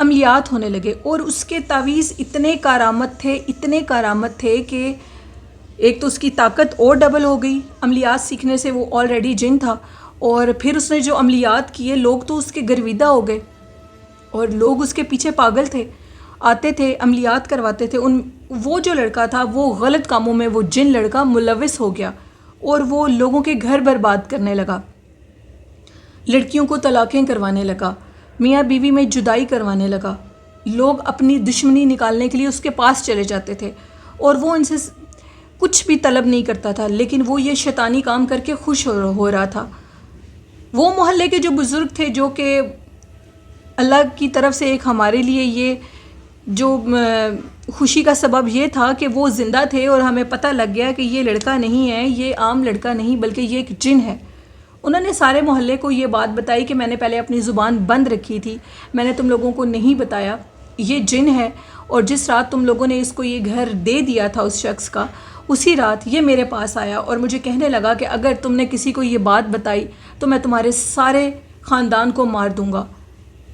عملیات ہونے لگے، اور اس کے تعویذ اتنے کارآمد تھے کہ ایک تو اس کی طاقت اور ڈبل ہو گئی عملیات سیکھنے سے، وہ آلریڈی جن تھا، اور پھر اس نے جو عملیات کیے لوگ تو اس کے گرویدہ ہو گئے، اور لوگ اس کے پیچھے پاگل تھے، آتے تھے عملیات کرواتے تھے۔ وہ جو لڑکا تھا وہ غلط کاموں میں، وہ جن لڑکا ملوث ہو گیا، اور وہ لوگوں کے گھر برباد کرنے لگا، لڑکیوں کو طلاقیں کروانے لگا، میاں بیوی میں جدائی کروانے لگا، لوگ اپنی دشمنی نکالنے کے لیے اس کے پاس چلے جاتے تھے، اور وہ ان سے کچھ بھی طلب نہیں کرتا تھا، لیکن وہ یہ شیطانی کام کر کے خوش ہو رہا تھا۔ وہ محلے کے جو بزرگ تھے، جو کہ اللہ کی طرف سے ایک ہمارے لیے یہ جو خوشی کا سبب یہ تھا کہ وہ زندہ تھے، اور ہمیں پتہ لگ گیا کہ یہ لڑکا نہیں ہے، یہ عام لڑکا نہیں بلکہ یہ ایک جن ہے۔ انہوں نے سارے محلے کو یہ بات بتائی کہ میں نے پہلے اپنی زبان بند رکھی تھی، میں نے تم لوگوں کو نہیں بتایا، یہ جن ہے، اور جس رات تم لوگوں نے اس کو یہ گھر دے دیا تھا اس شخص کا، اسی رات یہ میرے پاس آیا اور مجھے کہنے لگا کہ اگر تم نے کسی کو یہ بات بتائی تو میں تمہارے سارے خاندان کو مار دوں گا۔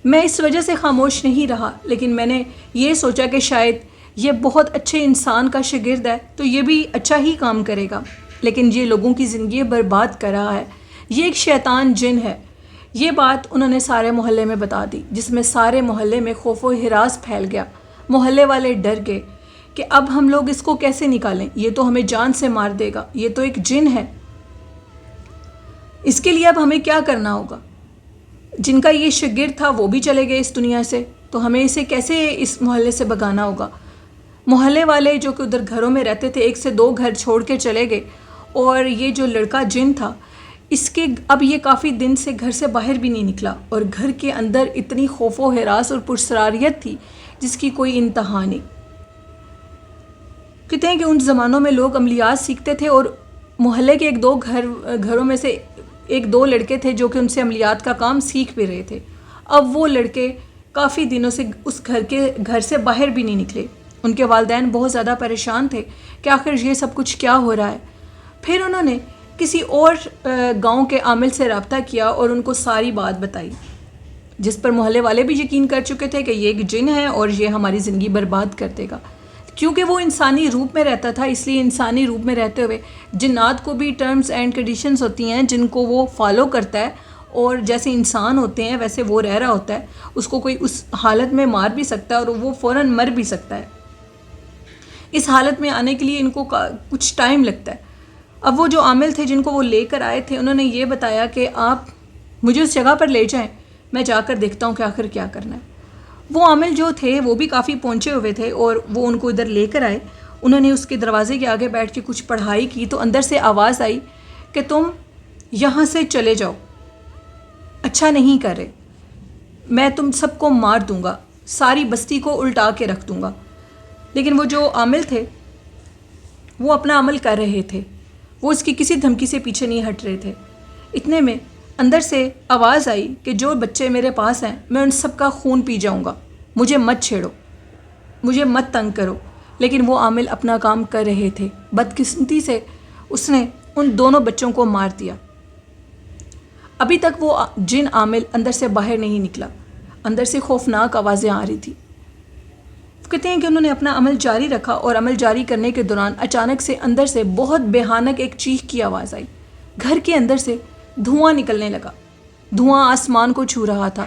میں اس وجہ سے خاموش نہیں رہا، لیکن میں نے یہ سوچا کہ شاید یہ بہت اچھے انسان کا شاگرد ہے تو یہ بھی اچھا ہی کام کرے گا، لیکن یہ لوگوں کی زندگی برباد کر رہا ہے، یہ ایک شیطان جن ہے۔ یہ بات انہوں نے سارے محلے میں بتا دی، جس میں سارے محلے میں خوف و ہراس پھیل گیا، محلے والے ڈر گئے کہ اب ہم لوگ اس کو کیسے نکالیں، یہ تو ہمیں جان سے مار دے گا، یہ تو ایک جن ہے، اس کے لیے اب ہمیں کیا کرنا ہوگا۔ جن کا یہ شاگرد تھا وہ بھی چلے گئے اس دنیا سے، تو ہمیں اسے کیسے اس محلے سے بھگانا ہوگا۔ محلے والے جو کہ ادھر گھروں میں رہتے تھے 1 سے 2 گھر چھوڑ کے چلے گئے، اور یہ جو لڑکا جن تھا اس کے اب یہ کافی دن سے گھر سے باہر بھی نہیں نکلا، اور گھر کے اندر اتنی خوف و ہراس اور پرسراریت تھی جس کی کوئی انتہا نہیں۔ کہتے ہیں کہ ان زمانوں میں لوگ عملیات سیکھتے تھے، اور محلے کے 1-2 گھروں میں سے 1-2 لڑکے تھے جو کہ ان سے عملیات کا کام سیکھ بھی رہے تھے۔ اب وہ لڑکے کافی دنوں سے اس گھر سے باہر بھی نہیں نکلے، ان کے والدین بہت زیادہ پریشان تھے کہ آخر یہ سب کچھ کیا ہو رہا ہے۔ پھر انہوں نے کسی اور گاؤں کے عامل سے رابطہ کیا اور ان کو ساری بات بتائی، جس پر محلے والے بھی یقین کر چکے تھے کہ یہ ایک جن ہے اور یہ ہماری زندگی برباد کر دے گا۔ کیونکہ وہ انسانی روپ میں رہتا تھا، اس لیے انسانی روپ میں رہتے ہوئے جنات کو بھی ٹرمز اینڈ کنڈیشنز ہوتی ہیں جن کو وہ فالو کرتا ہے، اور جیسے انسان ہوتے ہیں ویسے وہ رہ رہا ہوتا ہے، اس کو کوئی اس حالت میں مار بھی سکتا ہے اور وہ فوراً مر بھی سکتا ہے۔ اس حالت میں آنے کے لیے ان کو کچھ ٹائم لگتا ہے۔ اب وہ جو عامل تھے جن کو وہ لے کر آئے تھے، انہوں نے یہ بتایا کہ آپ مجھے اس جگہ پر لے جائیں، میں جا کر دیکھتا ہوں کہ آخر کیا کرنا ہے۔ وہ عامل جو تھے وہ بھی کافی پہنچے ہوئے تھے، اور وہ ان کو ادھر لے کر آئے۔ انہوں نے اس کے دروازے کے آگے بیٹھ کے کچھ پڑھائی کی تو اندر سے آواز آئی کہ تم یہاں سے چلے جاؤ، اچھا نہیں کر رہے، میں تم سب کو مار دوں گا، ساری بستی کو الٹا کے رکھ دوں گا۔ لیکن وہ جو عامل تھے وہ اپنا عمل کر رہے تھے، وہ اس کی کسی دھمکی سے پیچھے نہیں ہٹ رہے تھے۔ اتنے میں اندر سے آواز آئی کہ جو بچے میرے پاس ہیں میں ان سب کا خون پی جاؤں گا، مجھے مت چھیڑو، مجھے مت تنگ کرو۔ لیکن وہ عامل اپنا کام کر رہے تھے، بدقسمتی سے اس نے ان دونوں بچوں کو مار دیا۔ ابھی تک وہ جن عامل اندر سے باہر نہیں نکلا، اندر سے خوفناک آوازیں آ رہی تھی۔ کہتے ہیں کہ انہوں نے اپنا عمل جاری رکھا، اور عمل جاری کرنے کے دوران اچانک سے اندر سے بہت بھیانک ایک چیخ کی آواز آئی، گھر کے اندر سے دھواں نکلنے لگا، دھواں آسمان کو چھو رہا تھا۔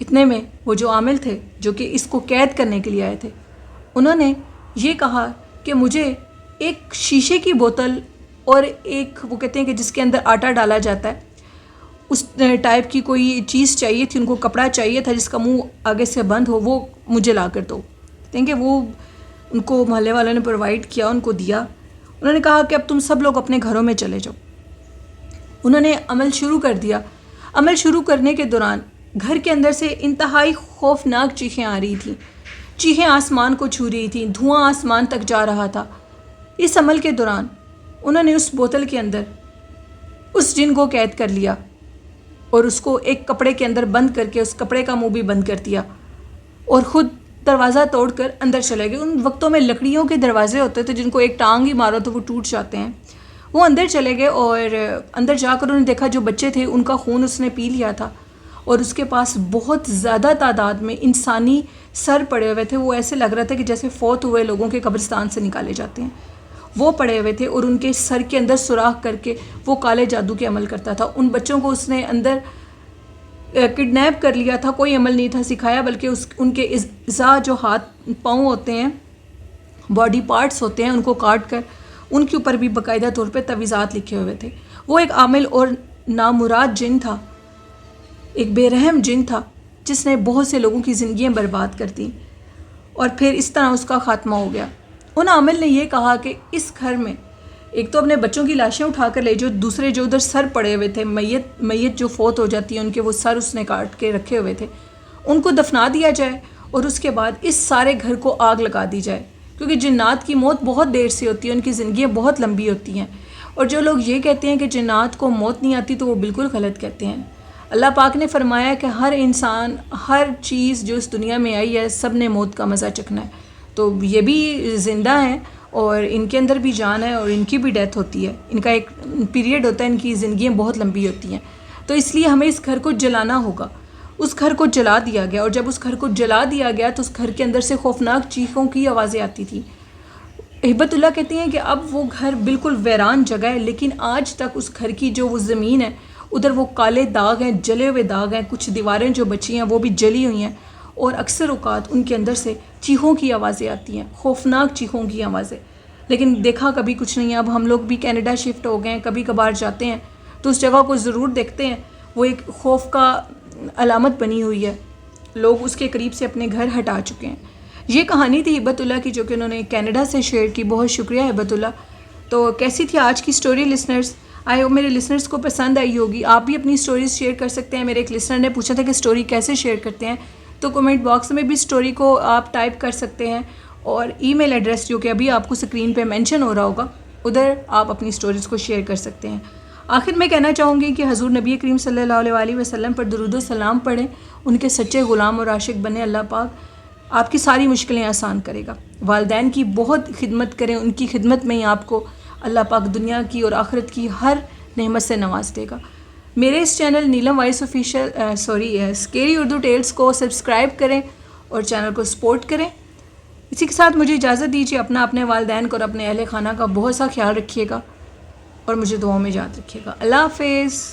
اتنے میں وہ جو عامل تھے جو کہ اس کو قید کرنے کے لیے آئے تھے، انہوں نے یہ کہا کہ مجھے ایک شیشے کی بوتل اور ایک وہ کہتے ہیں کہ جس کے اندر آٹا ڈالا جاتا ہے اس ٹائپ کی کوئی چیز چاہیے تھی، ان کو کپڑا چاہیے تھا جس کا منہ آگے سے بند ہو، وہ مجھے لا کر دو۔ کہتے ہیں کہ وہ ان کو محلے والوں نے پرووائڈ کیا، ان کو دیا۔ انہوں نے کہا کہ اب تم سب لوگ اپنے گھروں میں چلے جاؤ۔ انہوں نے عمل شروع کر دیا۔ عمل شروع کرنے کے دوران گھر کے اندر سے انتہائی خوفناک چیخیں آ رہی تھیں، چیخیں آسمان کو چھو رہی تھیں، دھواں آسمان تک جا رہا تھا۔ اس عمل کے دوران انہوں نے اس بوتل کے اندر اس جن کو قید کر لیا اور اس کو ایک کپڑے کے اندر بند کر کے اس کپڑے کا منہ بھی بند کر دیا، اور خود دروازہ توڑ کر اندر چلے گئے۔ ان وقتوں میں لکڑیوں کے دروازے ہوتے تھے جن کو ایک ٹانگ ہی مارو تو وہ ٹوٹ جاتے ہیں۔ وہ اندر چلے گئے، اور اندر جا کر انہوں نے دیکھا جو بچے تھے ان کا خون اس نے پی لیا تھا، اور اس کے پاس بہت زیادہ تعداد میں انسانی سر پڑے ہوئے تھے. وہ ایسے لگ رہا تھا کہ جیسے فوت ہوئے لوگوں کے قبرستان سے نکالے جاتے ہیں. وہ پڑے ہوئے تھے اور ان کے سر کے اندر سوراخ کر کے وہ کالے جادو کے عمل کرتا تھا. ان بچوں کو اس نے اندر کڈنیپ کر لیا تھا. کوئی عمل نہیں تھا سکھایا، بلکہ ان کے اعضاء جو ہاتھ پاؤں ہوتے ہیں، باڈی پارٹس ہوتے ہیں، ان کو کاٹ کر ان کے اوپر بھی باقاعدہ طور پہ تعویذات لکھے ہوئے تھے. وہ ایک عامل اور نامراد جن تھا، ایک بے رحم جن تھا جس نے بہت سے لوگوں کی زندگیاں برباد کر دیں، اور پھر اس طرح اس کا خاتمہ ہو گیا. ان عامل نے یہ کہا کہ اس گھر میں ایک تو اپنے بچوں کی لاشیں اٹھا کر لے جو دوسرے جو ادھر سر پڑے ہوئے تھے، میت جو فوت ہو جاتی ہے ان کے وہ سر اس نے کاٹ کے رکھے ہوئے تھے، ان کو دفنا دیا جائے، اور اس کے بعد اس سارے گھر کو آگ لگا دی جائے. کیونکہ جنات کی موت بہت دیر سے ہوتی ہے، ان کی زندگیاں بہت لمبی ہوتی ہیں. اور جو لوگ یہ کہتے ہیں کہ جنات کو موت نہیں آتی تو وہ بالکل غلط کہتے ہیں. اللہ پاک نے فرمایا کہ ہر انسان، ہر چیز جو اس دنیا میں آئی ہے، سب نے موت کا مزہ چکھنا ہے. تو یہ بھی زندہ ہیں اور ان کے اندر بھی جان ہے اور ان کی بھی ڈیتھ ہوتی ہے. ان کا ایک پیریڈ ہوتا ہے، ان کی زندگیاں بہت لمبی ہوتی ہیں. تو اس لیے ہمیں اس گھر کو جلانا ہوگا. اس گھر کو جلا دیا گیا، اور جب اس گھر کو جلا دیا گیا تو اس گھر کے اندر سے خوفناک چیخوں کی آوازیں آتی تھیں. ہبت اللہ کہتے ہیں کہ اب وہ گھر بالکل ویران جگہ ہے، لیکن آج تک اس گھر کی جو وہ زمین ہے ادھر وہ کالے داغ ہیں، جلے ہوئے داغ ہیں. کچھ دیواریں جو بچی ہیں وہ بھی جلی ہوئی ہیں، اور اکثر اوقات ان کے اندر سے چیخوں کی آوازیں آتی ہیں، خوفناک چیخوں کی آوازیں. لیکن دیکھا کبھی کچھ نہیں ہے. اب ہم لوگ بھی کینیڈا شفٹ ہو گئے ہیں، کبھی کبھار جاتے ہیں تو اس جگہ کو ضرور دیکھتے ہیں. وہ ایک خوف کا علامت بنی ہوئی ہے. لوگ اس کے قریب سے اپنے گھر ہٹا چکے ہیں. یہ کہانی تھی ہبت اللہ کی جو کہ انہوں نے کینیڈا سے شیئر کی. بہت شکریہ ہبت اللہ. تو کیسی تھی آج کی سٹوری لسنرز؟ آئی ہوپ میرے لسنرز کو پسند آئی ہوگی. آپ بھی اپنی سٹوریز شیئر کر سکتے ہیں. میرے ایک لسنر نے پوچھا تھا کہ سٹوری کیسے شیئر کرتے ہیں، تو کمنٹ باکس میں بھی سٹوری کو آپ ٹائپ کر سکتے ہیں، اور ای میل ایڈریس جو کہ ابھی آپ کو سکرین پہ مینشن ہو رہا ہوگا ادھر آپ اپنی سٹوریز کو شیئر کر سکتے ہیں. آخر میں کہنا چاہوں گی کہ حضور نبی کریم صلی اللہ علیہ وسلم پر درود و سلام پڑھیں، ان کے سچے غلام اور عاشق بنیں. اللہ پاک آپ کی ساری مشکلیں آسان کرے گا. والدین کی بہت خدمت کریں، ان کی خدمت میں ہی آپ کو اللہ پاک دنیا کی اور آخرت کی ہر نعمت سے نواز دے گا. میرے اس channel Neelam voice official scary Urdu tales کو سبسکرائب کریں اور چینل کو سپورٹ کریں. اسی کے ساتھ مجھے اجازت دیجیے. اپنے والدین کو اور اپنے اہل خانہ کا بہت سا خیال رکھیے گا، اور مجھے دعاؤں میں یاد رکھیے گا. اللہ حافظ.